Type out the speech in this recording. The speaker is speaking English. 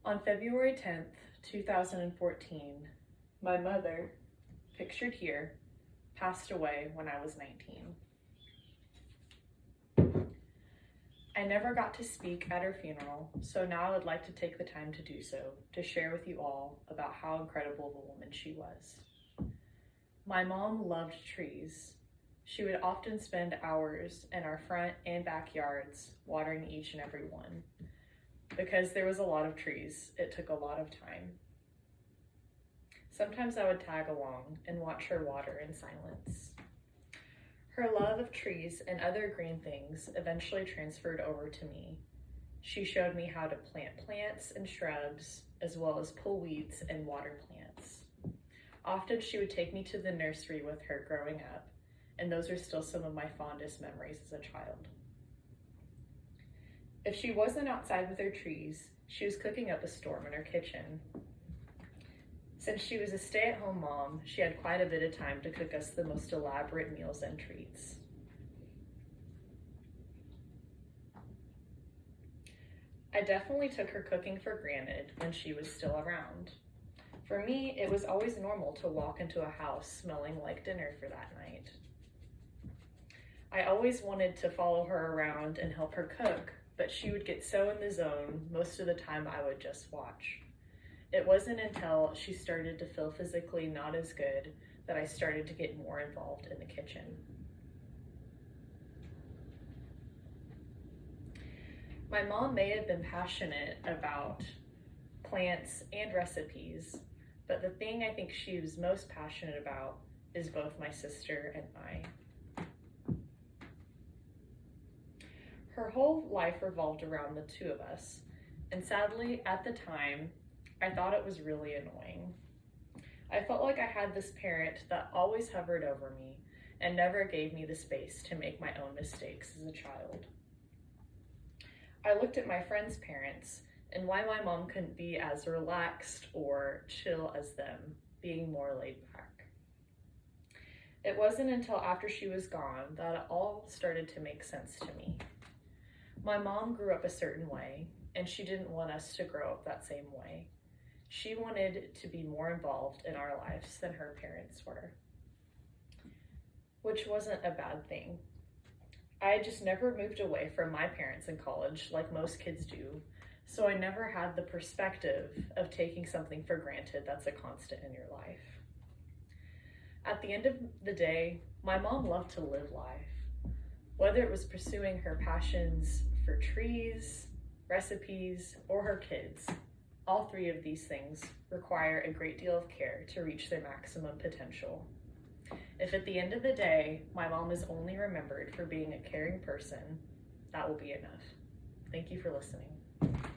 On February 10th, 2014, my mother, pictured here, passed away when I was 19. I never got to speak at her funeral, so now I would like to take the time to do so, to share with you all about how incredible of a woman she was. My mom loved trees. She would often spend hours in our front and backyards watering each and every one. Because there was a lot of trees, it took a lot of time. Sometimes I would tag along and watch her water in silence. Her love of trees and other green things eventually transferred over to me. She showed me how to plant plants and shrubs, as well as pull weeds and water plants. Often she would take me to the nursery with her growing up, and those are still some of my fondest memories as a child. If she wasn't outside with her trees, she was cooking up a storm in her kitchen. Since she was a stay-at-home mom, she had quite a bit of time to cook us the most elaborate meals and treats. I definitely took her cooking for granted when she was still around. For me, it was always normal to walk into a house smelling like dinner for that night. I always wanted to follow her around and help her cook, but she would get so in the zone, most of the time I would just watch. It wasn't until she started to feel physically not as good that I started to get more involved in the kitchen. My mom may have been passionate about plants and recipes, but the thing I think she was most passionate about is both my sister and I. Her whole life revolved around the two of us, and sadly, at the time, I thought it was really annoying. I felt like I had this parent that always hovered over me and never gave me the space to make my own mistakes as a child. I looked at my friends' parents and why my mom couldn't be as relaxed or chill as them, being more laid back. It wasn't until after she was gone that it all started to make sense to me. My mom grew up a certain way, and she didn't want us to grow up that same way. She wanted to be more involved in our lives than her parents were, which wasn't a bad thing. I just never moved away from my parents in college like most kids do, so I never had the perspective of taking something for granted that's a constant in your life. At the end of the day, my mom loved to live life. Whether it was pursuing her passions for trees, recipes, or her kids, all three of these things require a great deal of care to reach their maximum potential. If at the end of the day, my mom is only remembered for being a caring person, that will be enough. Thank you for listening.